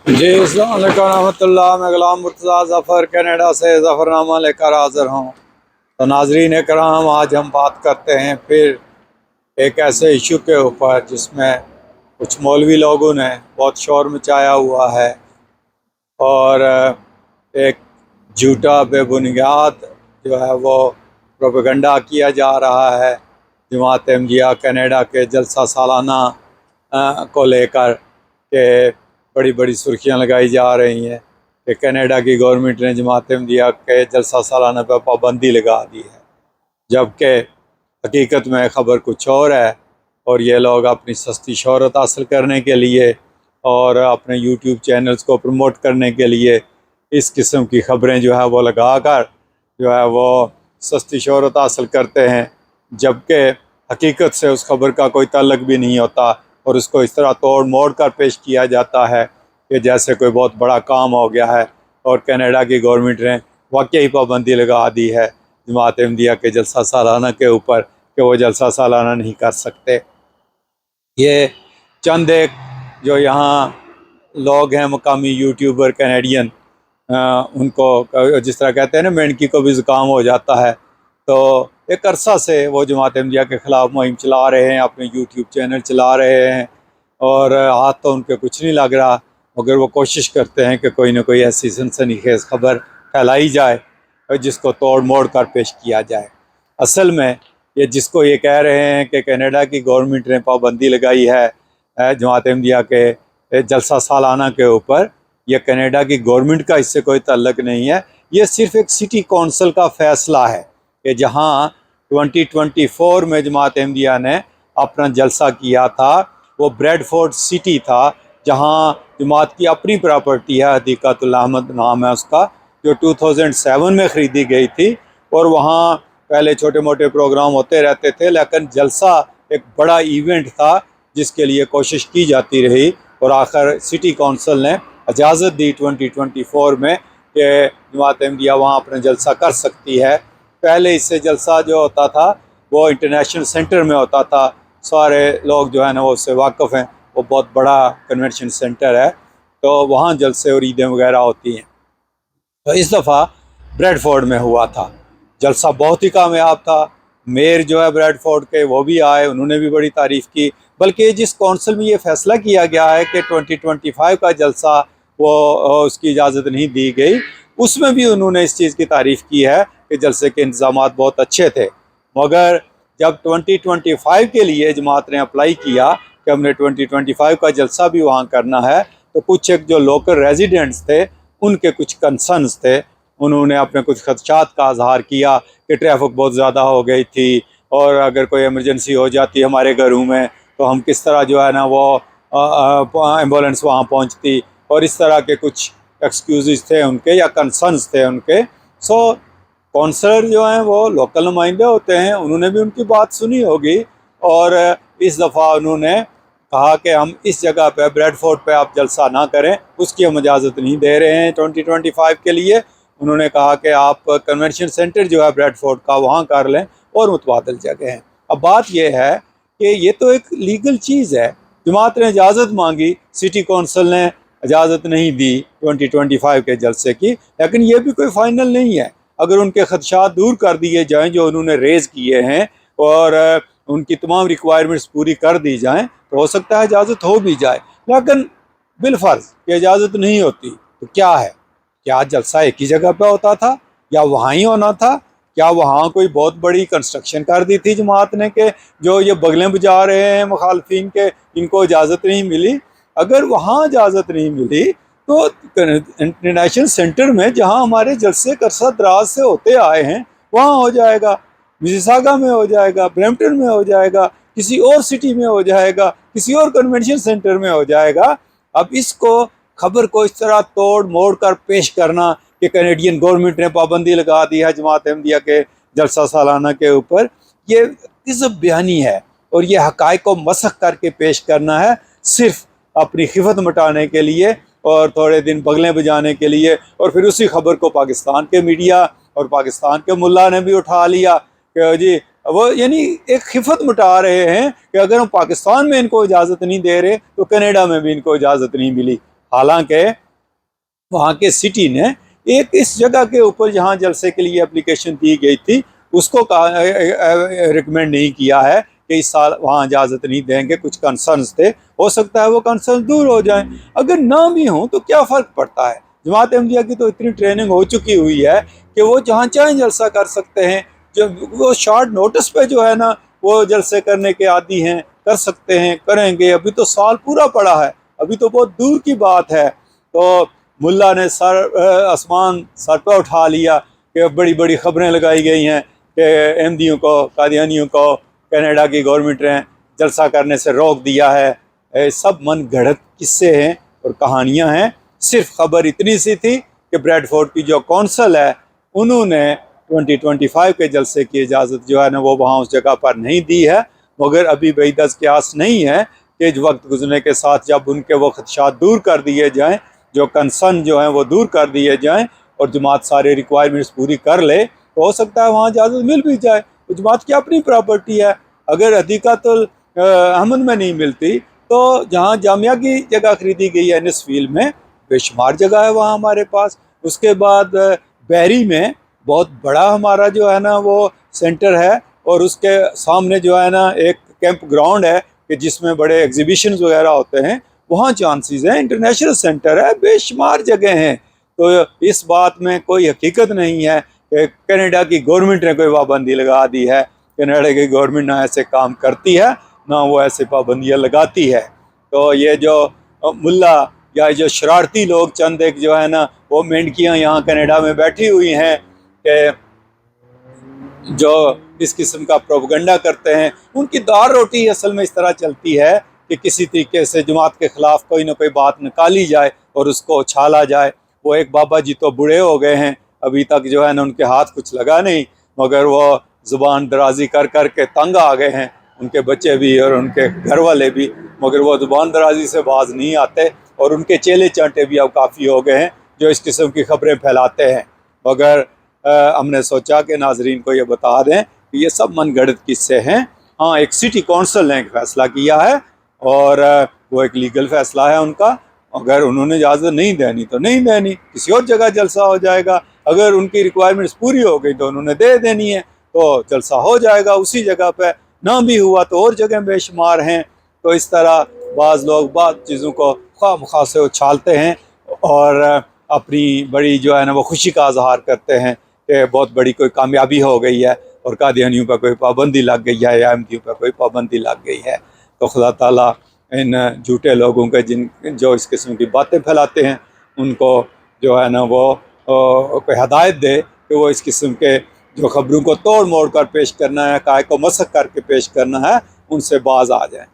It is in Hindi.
जी अस्सलाम वालेकुम रहमतुल्लाह। मैं गुलाम मुर्तज़ा ज़फ़र कनाडा से ज़फ़रनामा लेकर हाज़िर हूँ। तो नाज़रीन कराम, आज हम बात करते हैं फिर एक ऐसे इशू के ऊपर जिसमें कुछ मौलवी लोगों ने बहुत शोर मचाया हुआ है और एक झूठा बेबुनियाद जो है वो प्रोपेगेंडा किया जा रहा है जमात अहमदिया कनाडा के जलसा सालाना को लेकर के बड़ी बड़ी सुर्खियां लगाई जा रही हैं कि कनाडा की गवर्नमेंट ने जमात अहमदिया के जलसा सालाना पर पाबंदी लगा दी है, जबकि हकीकत में ख़बर कुछ और है। और ये लोग अपनी सस्ती शोहरत हासिल करने के लिए और अपने यूट्यूब चैनल्स को प्रमोट करने के लिए इस किस्म की ख़बरें जो है वो लगा कर जो है वो सस्ती शोहरत हासिल करते हैं, जबकि हकीकत से उस खबर का कोई ताल्लुक भी नहीं होता और उसको इस तरह तोड़ मोड़ कर पेश किया जाता है कि जैसे कोई बहुत बड़ा काम हो गया है और कनाडा की गवर्नमेंट ने वाकई पाबंदी लगा दी है जमात अहमदिया के जलसा सालाना के ऊपर कि वो जलसा सालाना नहीं कर सकते। ये चंद एक जो यहाँ लोग हैं मकामी यूट्यूबर कैनेडियन, उनको जिस तरह कहते हैं ना, मेंढकी को भी ज़ुकाम हो जाता है, तो एक अरसा से वो जमात अहमदिया के ख़िलाफ़ मुहिम चला रहे हैं, अपने यूट्यूब चैनल चला रहे हैं और हाथ तो उनके कुछ नहीं लग रहा, मगर वो कोशिश करते हैं कि कोई ना कोई ऐसी सनसनीखेज़ खबर फैलाई जाए और जिसको तोड़ मोड़ कर पेश किया जाए। असल में ये जिसको ये कह रहे हैं कि कनाडा की गवर्नमेंट ने पाबंदी लगाई है जमात अहमदिया के जलसा सालाना के ऊपर, यह कनाडा की गवर्नमेंट का इससे कोई ताल्लुक नहीं है। ये सिर्फ एक सिटी कौंसल का फ़ैसला है कि जहाँ 2024 में जमात अहमदिया ने अपना जलसा किया था, वो ब्रेडफोर्ड सिटी था जहाँ जमात की अपनी प्रॉपर्टी है, हदीक़तुल अहमद नाम है उसका, जो 2007 में ख़रीदी गई थी। और वहाँ पहले छोटे मोटे प्रोग्राम होते रहते थे, लेकिन जलसा एक बड़ा इवेंट था जिसके लिए कोशिश की जाती रही और आखिर सिटी कौंसिल ने इजाज़त दी 2024 में कि जमात अहमदिया वहाँ अपना जलसा कर सकती है। पहले इससे जलसा जो होता था वो इंटरनेशनल सेंटर में होता था, सारे लोग जो है ना वो उससे वाकिफ़ हैं, वो बहुत बड़ा कन्वेंशन सेंटर है, तो वहाँ जलसे और ईदें वगैरह होती हैं। तो इस दफ़ा ब्रेडफोर्ड में हुआ था, जलसा बहुत ही कामयाब था। मेयर जो है ब्रेडफोर्ड के वो भी आए, उन्होंने भी बड़ी तारीफ़ की। बल्कि जिस कौंसिल में ये फ़ैसला किया गया है कि 2025 का जलसा वो उसकी इजाज़त नहीं दी गई, उसमें भी उन्होंने इस चीज़ की तारीफ़ की है कि जलसे के इंतज़ामात बहुत अच्छे थे। मगर जब 2025 के लिए जमात ने अप्लाई किया कि हमने 2025 का जलसा भी वहाँ करना है, तो कुछ एक जो लोकल रेजिडेंट्स थे उनके कुछ कंसर्न्स थे, उन्होंने अपने कुछ खदशात का इजहार किया कि ट्रैफिक बहुत ज़्यादा हो गई थी और अगर कोई इमरजेंसी हो जाती हमारे घरों में तो हम किस तरह जो है ना वो एम्बुलेंस वहाँ पहुँचती, और इस तरह के कुछ एक्सक्यूज़ थे उनके या कंसर्न्स थे उनके। सो कौंसलर जो हैं वो लोकल नुमाइंदे होते हैं, उन्होंने भी उनकी बात सुनी होगी और इस दफ़ा उन्होंने कहा कि हम इस जगह पे ब्रेडफोर्ड पे आप जलसा ना करें, उसकी हम इजाज़त नहीं दे रहे हैं 2025 के लिए। उन्होंने कहा कि आप कन्वेंशन सेंटर जो है ब्रेडफोर्ड का वहाँ कर लें और मुतबादल जगह हैं। अब बात यह है कि ये तो एक लीगल चीज़ है, जमात ने इजाज़त मांगी, सिटी कौंसिल ने इजाज़त नहीं दी 2025 के जलसे की, लेकिन ये भी कोई फ़ाइनल नहीं है। अगर उनके खदशात दूर कर दिए जाएँ जो उन्होंने रेज़ किए हैं और उनकी तमाम रिक्वायरमेंट्स पूरी कर दी जाएँ तो हो सकता है इजाज़त हो भी जाए, लेकिन बिलफ़र्ज़ ये इजाज़त नहीं होती तो क्या है? क्या जलसा एक ही जगह पे होता था या वहाँ ही होना था? क्या वहाँ कोई बहुत बड़ी कंस्ट्रक्शन कर दी थी जमात ने कि जो ये बगलें बजा रहे हैं मुखालफिन के, इनको इजाज़त नहीं मिली? अगर वहाँ इजाज़त नहीं मिली तो इंटरनेशनल सेंटर में जहाँ हमारे जलसे अरसा दराज से होते आए हैं वहाँ हो जाएगा, मिसिसागा में हो जाएगा, ब्रैम्पटन में हो जाएगा, किसी और सिटी में हो जाएगा, किसी और कन्वेंशन सेंटर में हो जाएगा। अब इसको खबर को इस तरह तोड़ मोड़ कर पेश करना कि कैनेडियन गवर्नमेंट ने पाबंदी लगा दी है जमात अहमदिया के जलसा सालाना के ऊपर, ये किज़्ब बयानी है और ये हक़ाइक़ को मसख करके पेश करना है सिर्फ अपनी खिफत मिटाने के लिए और थोड़े दिन बगलें बजाने के लिए। और फिर उसी खबर को पाकिस्तान के मीडिया और पाकिस्तान के मुल्ला ने भी उठा लिया कि जी वो यानी एक खिफत मिटा रहे हैं कि अगर हम पाकिस्तान में इनको इजाज़त नहीं दे रहे तो कनाडा में भी इनको इजाज़त नहीं मिली। हालांकि वहाँ के सिटी ने एक इस जगह के ऊपर जहाँ जलसे के लिए एप्लीकेशन दी गई थी उसको रिकमेंड नहीं किया है कि इस साल वहाँ इजाज़त नहीं देंगे। कुछ कंसर्न्स थे, हो सकता है वो कंसर्न दूर हो जाएं। अगर ना भी हों तो क्या फ़र्क पड़ता है। जमात अहमदिया की तो इतनी ट्रेनिंग हो चुकी हुई है कि वो जहाँ चाहें जलसा कर सकते हैं। जो वो शॉर्ट नोटिस पे जो है ना वो जलसे करने के आदी हैं, कर सकते हैं, करेंगे। अभी तो साल पूरा पड़ा है, अभी तो बहुत दूर की बात है। तो मुल्ला ने आसमान सर पर उठा लिया कि बड़ी बड़ी खबरें लगाई गई हैं कि अहमदियों को, कादियानियों को कनाडा की गवर्नमेंट ने जलसा करने से रोक दिया है। सब मन गढ़ंत किस्से हैं और कहानियां हैं। सिर्फ खबर इतनी सी थी कि ब्रैडफोर्ड की जो कौंसल है उन्होंने 2025 के जलसे की इजाज़त जो है ना वो वहाँ उस जगह पर नहीं दी है। मगर अभी बेदस क्यास नहीं है कि वक्त गुजरने के साथ जब उनके वो खदशात दूर कर दिए जाएँ, जो कंसर्न जो हैं वो दूर कर दिए जाएँ और जमात सारे रिक्वायरमेंट्स पूरी कर ले तो हो सकता है वहाँ इजाज़त मिल भी जाए। जमात की अपनी प्रॉपर्टी है। अगर हदीक़तुल अहमद में नहीं मिलती तो जहाँ जामिया की जगह खरीदी गई है निसफील में बेशुमार जगह है वहाँ हमारे पास। उसके बाद बहरी में बहुत बड़ा हमारा जो है ना वो सेंटर है और उसके सामने जो है ना एक कैंप ग्राउंड है कि जिसमें बड़े एग्जीबिशंस वगैरह होते हैं। वहाँ चांसेस हैं, इंटरनेशनल सेंटर है, बेशुमार जगह हैं। तो इस बात में कोई हकीकत नहीं है कि कनाडा की गवर्नमेंट ने कोई पाबंदी लगा दी है। कनाडा की गवर्नमेंट ना ऐसे काम करती है ना वो ऐसे पाबंदियाँ लगाती है। तो ये जो मुल्ला या जो शरारती लोग चंद एक जो है ना वो मेंढकियाँ यहाँ कनाडा में बैठी हुई हैं कि जो इस किस्म का प्रोपगंडा करते हैं, उनकी दाल रोटी असल में इस तरह चलती है कि किसी तरीके से जमात के ख़िलाफ़ कोई ना कोई बात निकाली जाए और उसको उछाला जाए। वो एक बाबा जी तो बूढ़े हो गए हैं, अभी तक जो है ना उनके हाथ कुछ लगा नहीं, मगर वो ज़ुबान दराजी कर कर के तंग आ गए हैं, उनके बच्चे भी और उनके घर वाले भी। मगर वो ज़ुबान दराजी से बाज नहीं आते और उनके चेले चांटे भी अब काफ़ी हो गए हैं जो इस किस्म की खबरें फैलाते हैं। मगर हमने सोचा कि नाजरीन को ये बता दें कि ये सब मनगढ़ंत किस्से हैं। हाँ, एक सिटी कौंसिल ने एक फ़ैसला किया है और वो एक लीगल फ़ैसला है उनका। अगर उन्होंने इजाज़त नहीं देनी तो नहीं देनी, किसी और जगह जलसा हो जाएगा। अगर उनकी रिक्वायरमेंट्स पूरी हो गई तो उन्होंने दे देनी है तो जलसा हो जाएगा उसी जगह पे। ना भी हुआ तो और जगह बेशुमार हैं। तो इस तरह बाज़ लोग बाज़ चीज़ों को ख्वाह से उछालते हैं और अपनी बड़ी जो है ना वो खुशी का इजहार करते हैं कि बहुत बड़ी कोई कामयाबी हो गई है और कादियानियों पर कोई पाबंदी लग गई है या अहमदियों पर कोई पाबंदी लग गई है। तो खुदा ताला इन झूठे लोगों के जो इस किस्म की बातें फैलाते हैं उनको जो है ना वो कोई हदायत दे कि वो इस किस्म के जो खबरों को तोड़ मोड़ कर पेश करना है, काय को मसक करके पेश करना है, उनसे बाज आ जाए।